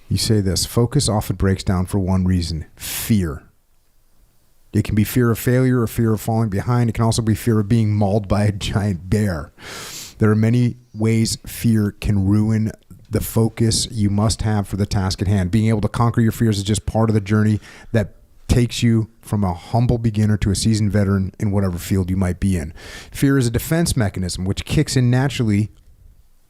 You say this, focus often breaks down for one reason, fear. It can be fear of failure or fear of falling behind. It can also be fear of being mauled by a giant bear. There are many ways fear can ruin the focus you must have for the task at hand. Being able to conquer your fears is just part of the journey that takes you from a humble beginner to a seasoned veteran in whatever field you might be in. Fear is a defense mechanism which kicks in naturally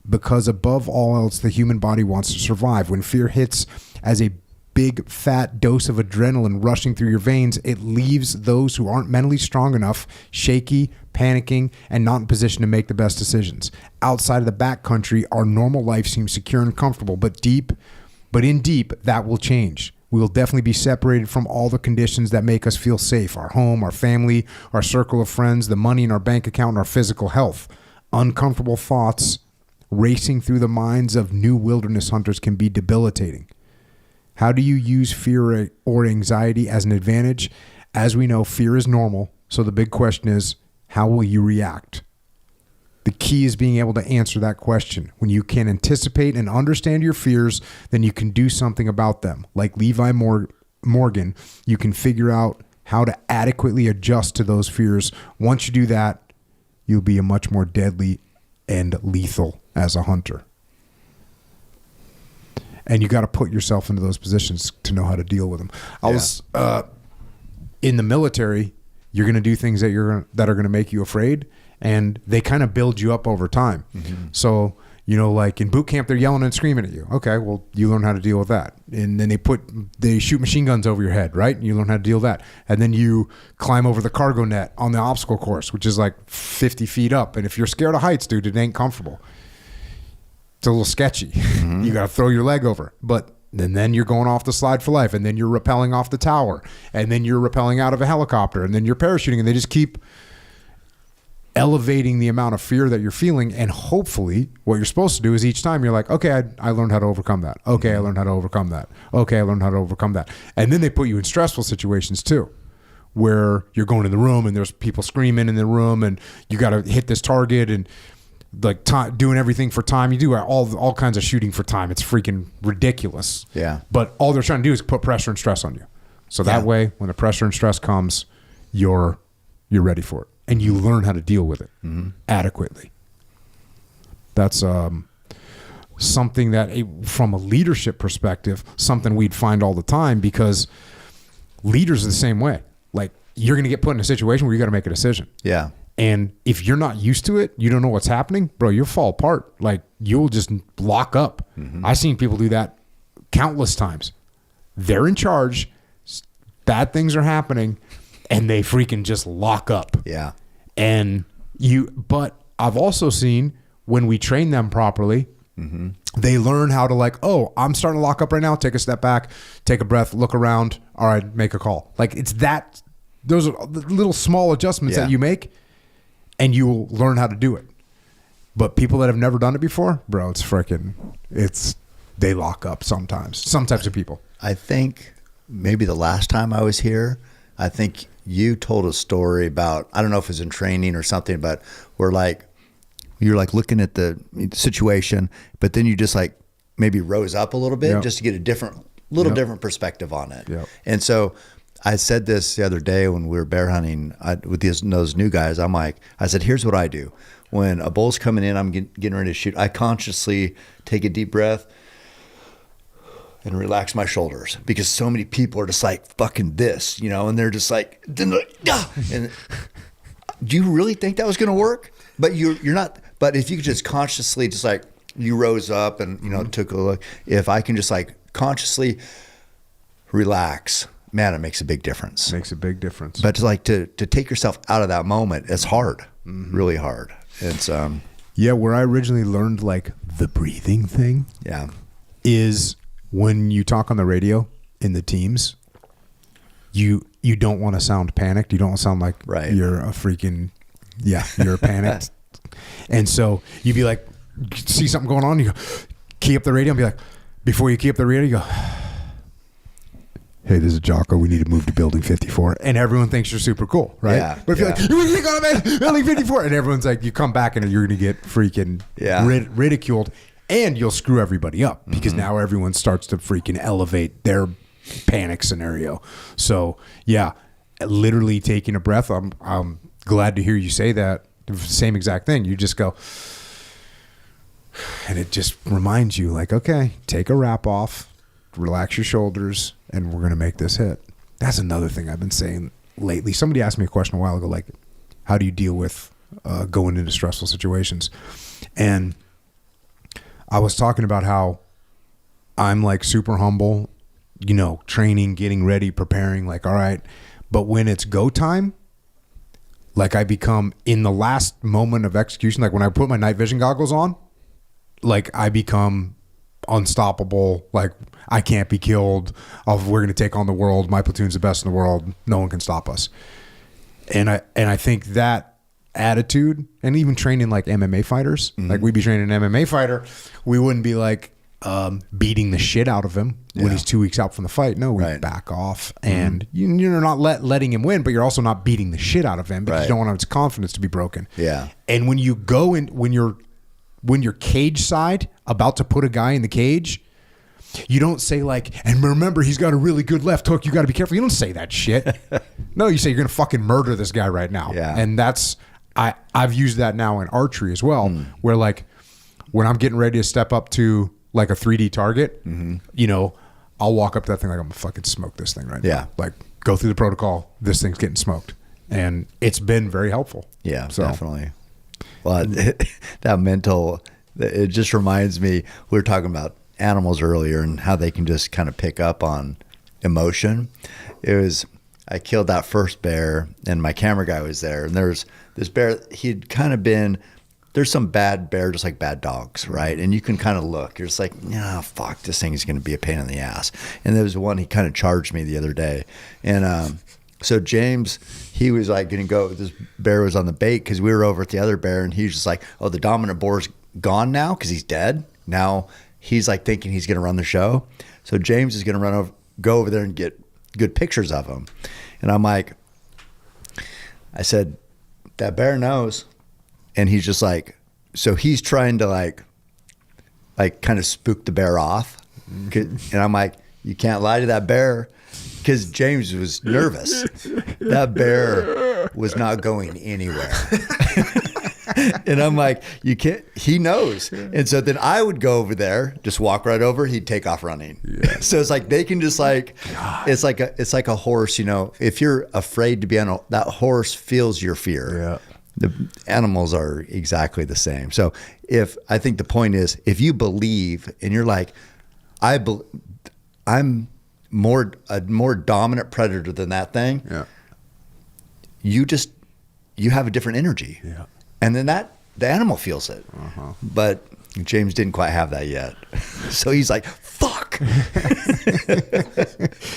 because above all else, the human body wants to survive. When fear hits as a big fat dose of adrenaline rushing through your veins, it leaves those who aren't mentally strong enough shaky, panicking, and not in position to make the best decisions. Outside of the backcountry, our normal life seems secure and comfortable, but in deep, that will change. We will definitely be separated from all the conditions that make us feel safe. Our home, our family, our circle of friends, the money in our bank account, and our physical health. Uncomfortable thoughts racing through the minds of new wilderness hunters can be debilitating. How do you use fear or anxiety as an advantage? As we know, fear is normal. So the big question is, how will you react? The key is being able to answer that question. When you can anticipate and understand your fears, then you can do something about them. Like Levi Morgan, you can figure out how to adequately adjust to those fears. Once you do that, you'll be a much more deadly and lethal as a hunter. And you got to put yourself into those positions to know how to deal with them. I was in the military. You're going to do things that are going to make you afraid, and they kind of build you up over time. Mm-hmm. So, like in boot camp, they're yelling and screaming at you. Okay, well, you learn how to deal with that. And then they shoot machine guns over your head, right? And you learn how to deal with that. And then you climb over the cargo net on the obstacle course, which is like 50 feet up. And if you're scared of heights, dude, it ain't comfortable. It's a little sketchy. Mm-hmm. You got to throw your leg over. But then you're going off the slide for life. And then you're rappelling off the tower. And then you're rappelling out of a helicopter. And then you're parachuting. And they just keep elevating the amount of fear that you're feeling. And hopefully what you're supposed to do is each time you're like, okay, I learned how to overcome that. Okay, I learned how to overcome that. Okay, I learned how to overcome that. And then they put you in stressful situations too, where you're going in the room and there's people screaming in the room and you got to hit this target and like doing everything for time. You do all kinds of shooting for time. It's freaking ridiculous. Yeah. But all they're trying to do is put pressure and stress on you. So that way, when the pressure and stress comes, you're ready for it. And you learn how to deal with it adequately. That's something that, from a leadership perspective, something we'd find all the time, because leaders are the same way. Like, you're going to get put in a situation where you got to make a decision. Yeah. And if you're not used to it, you don't know what's happening, bro, you'll fall apart. Like, you'll just lock up. Mm-hmm. I've seen people do that countless times. They're in charge, bad things are happening, and they freaking just lock up. Yeah. But I've also seen when we train them properly, they learn how to like, oh, I'm starting to lock up right now. Take a step back, take a breath, look around. All right, make a call. Like, it's that, those are the little small adjustments that you make, and you will learn how to do it. But people that have never done it before, bro, they lock up sometimes. Some types of people. I think maybe the last time I was here, I think you told a story about, I don't know if it was in training or something, but where like, you're like looking at the situation, but then you just like maybe rose up a little bit just to get a different perspective on it. Yep. And so I said this the other day when we were bear hunting with those new guys. I said, here's what I do. When a bull's coming in, I'm getting ready to shoot, I consciously take a deep breath and relax my shoulders, because so many people are just like, fucking this, and they're just like, and do you really think that was going to work? But you're not, but if you could just consciously just like, you rose up and, took a look, if I can just like consciously relax, man, it makes a big difference. Makes a big difference. But to take yourself out of that moment, it's hard, really hard. It's, where I originally learned like the breathing thing is when you talk on the radio in the teams, you don't want to sound panicked. You don't want to sound like you're a freaking, you're panicked. And so you'd be like, see something going on, you go, key up the radio and be like, before you key up the radio, you go, hey, this is Jocko. We need to move to building 54. And everyone thinks you're super cool, right? Yeah, but if you're like, you're going to building 54. And everyone's like, you come back and you're going to get freaking ridiculed. And you'll screw everybody up because now everyone starts to freaking elevate their panic scenario. So yeah, literally taking a breath. I'm glad to hear you say that. Same exact thing. You just go, and it just reminds you like, okay, take a wrap off, relax your shoulders, and we're going to make this hit. That's another thing I've been saying lately. Somebody asked me a question a while ago, like, how do you deal with going into stressful situations? And I was talking about how I'm like super humble, you know, training, getting ready, preparing, like, all right. But when it's go time, like I become in the last moment of execution, like when I put my night vision goggles on, like I become unstoppable. Like I can't be killed. We're going to take on the world. My platoon's the best in the world. No one can stop us. And I think that attitude, and even training like MMA fighters, like we'd be training an MMA fighter, we wouldn't be like beating the shit out of him when he's 2 weeks out from the fight. No, we back off, and you're not letting him win, but you're also not beating the shit out of him because you don't want his confidence to be broken. Yeah. And when you go in, when you're cage side about to put a guy in the cage, you don't say like, and remember, he's got a really good left hook. You got to be careful. You don't say that shit. No, you say you're going to fucking murder this guy right now. Yeah. And that's, I've used that now in archery as well, where like when I'm getting ready to step up to like a 3D target, you know, I'll walk up to that thing like, I'm going to fucking smoke this thing right now. Like go through the protocol. This thing's getting smoked. And it's been very helpful. Yeah, so. Definitely. Well, that mental, it just reminds me, we were talking about animals earlier and how they can just kind of pick up on emotion. I killed that first bear and my camera guy was there, and there's this bear, he'd kind of been, there's some bad bear, just like bad dogs, right? And you can kind of look, you're just like, nah, fuck, this thing is going to be a pain in the ass. And there was one, he kind of charged me the other day. And so James, he was like going to go, this bear was on the bait because we were over at the other bear, and he was just like, oh, the dominant boar's gone now because he's dead. Now he's like thinking he's going to run the show. So James is going to go over there and get good pictures of him. And I'm like, I said, that bear knows. And he's just like, so he's trying to like kind of spook the bear off. And I'm like, you can't lie to that bear, because James was nervous. That bear was not going anywhere. And I'm like, you can't, he knows. And so then I would go over there, just walk right over, he'd take off running. Yeah. So it's like, they can just like, it's like a horse, you know, if you're afraid to be on that horse feels your fear. Yeah. The animals are exactly the same. So I think the point is, if you believe and you're like, I'm a more dominant predator than that thing. Yeah. You have a different energy. Yeah. And then the animal feels it. But James didn't quite have that yet. So he's like, fuck.